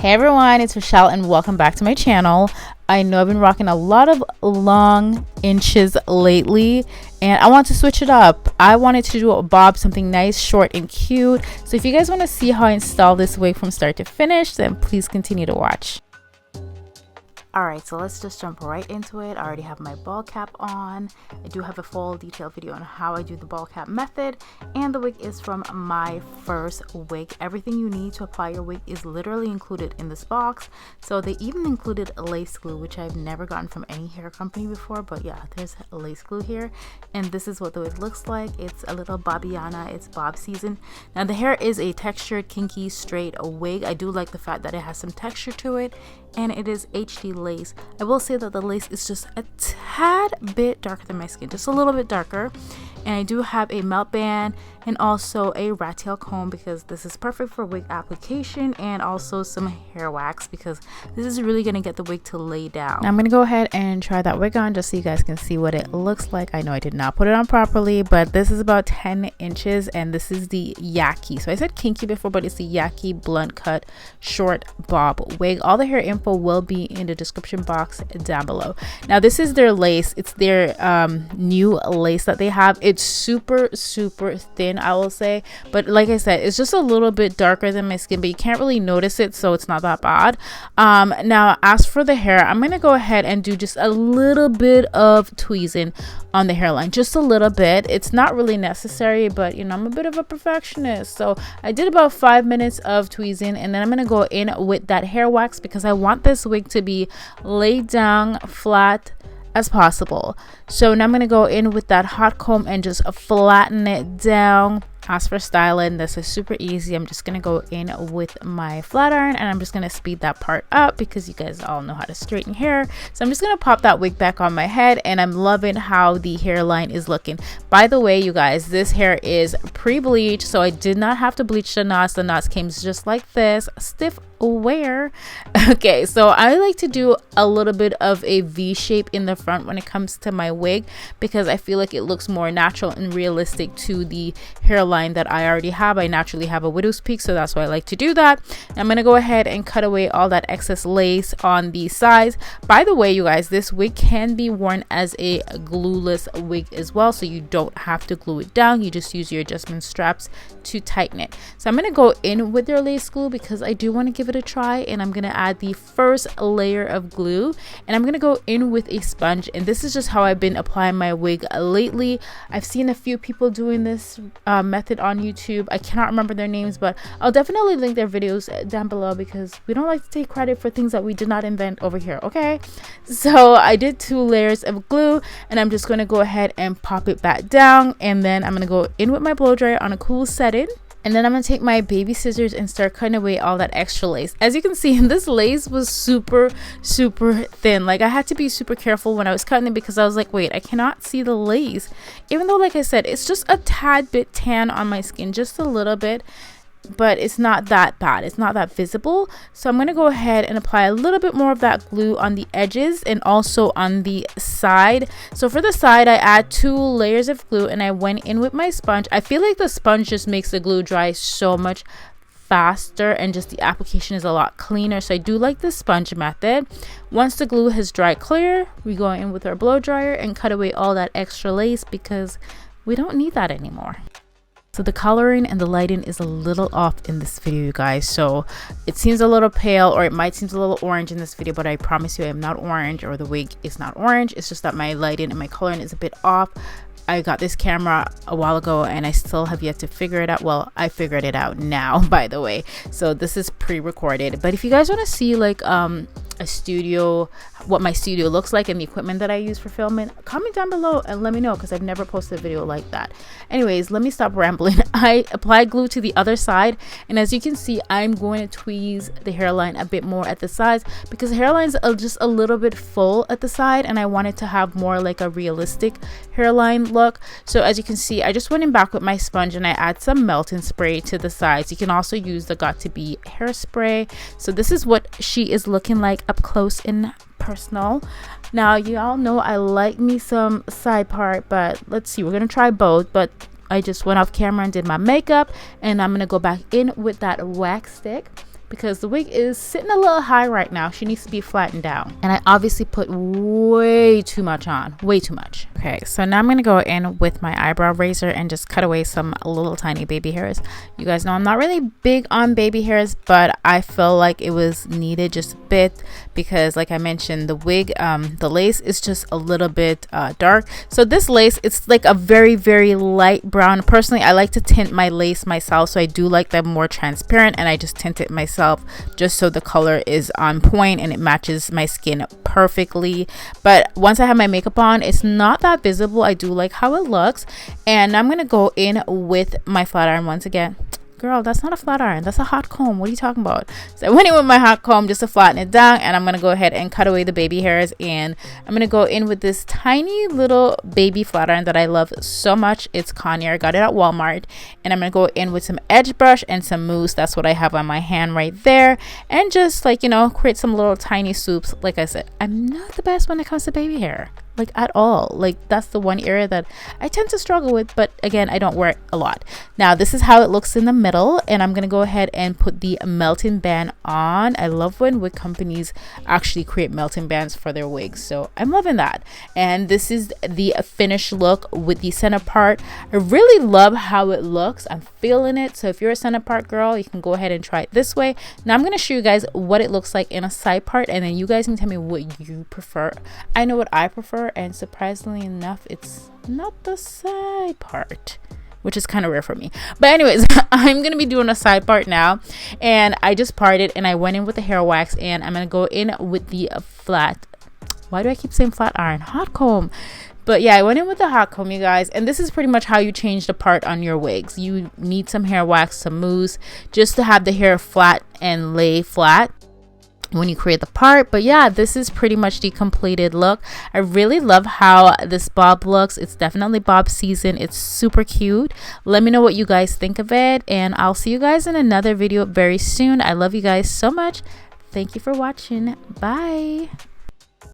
Hey everyone, it's Rochelle and welcome back to my channel. I know I've been rocking a lot of long inches lately and I want to switch it up. I wanted to do a bob, something nice, short and cute. So if you guys want to see how I install this wig from start to finish, then please continue to watch. Alright, so let's just jump right into it. I already have my ball cap on. I do have a full detailed video on how I do the ball cap method, and the wig is from my first wig. Everything you need to apply your wig is literally included in this box. So they even included lace glue, which I've never gotten from any hair company before, but yeah, there's lace glue here. And this is what the wig looks like. It's a little Bobbiana, it's bob season. Now the hair is a textured, kinky, straight wig. I do like the fact that it has some texture to it, and it is HD lace. I will say that the lace is just a tad bit darker than my skin, just a little bit darker. And I do have a melt band and also a rat tail comb because this is perfect for wig application, and also some hair wax because this is really going to get the wig to lay down. Now I'm going to go ahead and try that wig on just so you guys can see what it looks like. I know I did not put it on properly, but this is about 10 inches and this is the Yaki. So I said kinky before, but it's the Yaki blunt cut short bob wig. All the hair info will be in the description box down below. Now this is their lace. It's their new lace that they have. It's super thin, I will say, but like I said, it's just a little bit darker than my skin, but you can't really notice it, so it's not that bad. Now as for the hair, I'm gonna go ahead and do just a little bit of tweezing on the hairline, just a little bit. It's not really necessary, but you know, I'm a bit of a perfectionist, so I did about 5 minutes of tweezing, and then I'm gonna go in with that hair wax because I want this wig to be laid down flat as possible. So now I'm going to go in with that hot comb and just flatten it down. As for styling, this is super easy. I'm just going to go in with my flat iron and I'm just going to speed that part up because you guys all know how to straighten hair. So I'm just going to pop that wig back on my head, and I'm loving how the hairline is looking. By the way, you guys, this hair is pre-bleached, so I did not have to bleach the knots. The knots came just like this, stiff wear. Okay, so I like to do a little bit of a V shape in the front when it comes to my wig because I feel like it looks more natural and realistic to the hairline that I already have. I naturally have a widow's peak, so that's why I like to do that. I'm gonna go ahead and cut away all that excess lace on the sides. By the way, you guys, this wig can be worn as a glueless wig as well, so you don't have to glue it down. You just use your adjustment straps to tighten it. So I'm gonna go in with their lace glue because I do want to give it a try, and I'm gonna add the first layer of glue, and I'm gonna go in with a sponge. And this is just how I've been applying my wig lately. I've seen a few people doing this method on YouTube. I cannot remember their names, but I'll definitely link their videos down below because we don't like to take credit for things that we did not invent over here. Okay, so I did 2 layers of glue, and I'm just going to go ahead and pop it back down, and then I'm going to go in with my blow dryer on a cool setting. And then I'm going to take my baby scissors and start cutting away all that extra lace. As you can see, this lace was super thin. Like, I had to be super careful when I was cutting it because I was like, wait, I cannot see the lace. Even though, like I said, it's just a tad bit tan on my skin, just a little bit. But it's not that bad, it's not that visible. So I'm going to go ahead and apply a little bit more of that glue on the edges and also on the side. So for the side, I add 2 layers of glue and I went in with my sponge. I feel like the sponge just makes the glue dry so much faster and just the application is a lot cleaner, so I do like the sponge method. Once the glue has dried clear, we go in with our blow dryer and cut away all that extra lace because we don't need that anymore. So the coloring and the lighting is a little off in this video, you guys, so it seems a little pale or it might seem a little orange in this video, but I promise you I am not orange, or the wig is not orange. It's just that my lighting and my coloring is a bit off. I got this camera a while ago and I still have yet to figure it out. Well, I figured it out now, by the way, so this is pre-recorded. But if you guys want to see like a studio, what my studio looks like and the equipment that I use for filming, comment down below and let me know because I've never posted a video like that. Anyways, let me stop rambling. I applied glue to the other side, and as you can see, I'm going to tweeze the hairline a bit more at the sides because the hairline's just a little bit full at the side and I wanted to have more like a realistic hairline look. So as you can see, I just went in back with my sponge and I add some melting spray to the sides. You can also use the Got2b hairspray. So this is what she is looking like up close and personal. Now you all know I like me some side part, but let's see, we're gonna try both. But I just went off camera and did my makeup, and I'm gonna go back in with that wax stick because the wig is sitting a little high right now. She needs to be flattened down. And I obviously put way too much on, way too much. Okay, so now I'm gonna go in with my eyebrow razor and just cut away some little tiny baby hairs. You guys know I'm not really big on baby hairs, but I feel like it was needed just a bit because, like I mentioned, the wig, the lace is just a little bit dark. So this lace, it's like a very, very light brown. Personally, I like to tint my lace myself, so I do like them more transparent, and I just tint it myself just so the color is on point and it matches my skin perfectly. But once I have my makeup on, it's not that visible. I do like how it looks, and I'm gonna go in with my flat iron once again. Girl, that's not a flat iron, that's a hot comb. What are you talking about? So I went in with my hot comb just to flatten it down, and I'm gonna go ahead and cut away the baby hairs, and I'm gonna go in with this tiny little baby flat iron that I love so much. It's Conair, got it at Walmart, and I'm gonna go in with some edge brush and some mousse. That's what I have on my hand right there, and just, like, you know, create some little tiny swoops. Like I said, I'm not the best when it comes to baby hair, like, at all. Like, that's the one area that I tend to struggle with, but again, I don't wear it a lot. Now this is how it looks in the middle, and I'm gonna go ahead and put the melting band on. I love when wig companies actually create melting bands for their wigs, so I'm loving that. And this is the finished look with the center part. I really love how it looks. I'm feeling it. So if you're a center part girl, you can go ahead and try it this way. Now I'm gonna show you guys what it looks like in a side part, and then you guys can tell me what you prefer. I know what I prefer, and surprisingly enough, it's not the side part, which is kind of rare for me. But anyways, I'm gonna be doing a side part now, and I just parted and I went in with the hair wax, and I'm gonna go in with the flat, why do I keep saying flat iron, hot comb? But yeah, I went in with the hot comb, you guys, and this is pretty much how you change the part on your wigs. You need some hair wax, some mousse, just to have the hair flat and lay flat when you create the part. But yeah, this is pretty much the completed look. I really love how this bob looks. It's definitely bob season. It's super cute. Let me know what you guys think of it, and I'll see you guys in another video very soon. I love you guys so much. Thank you for watching. Bye.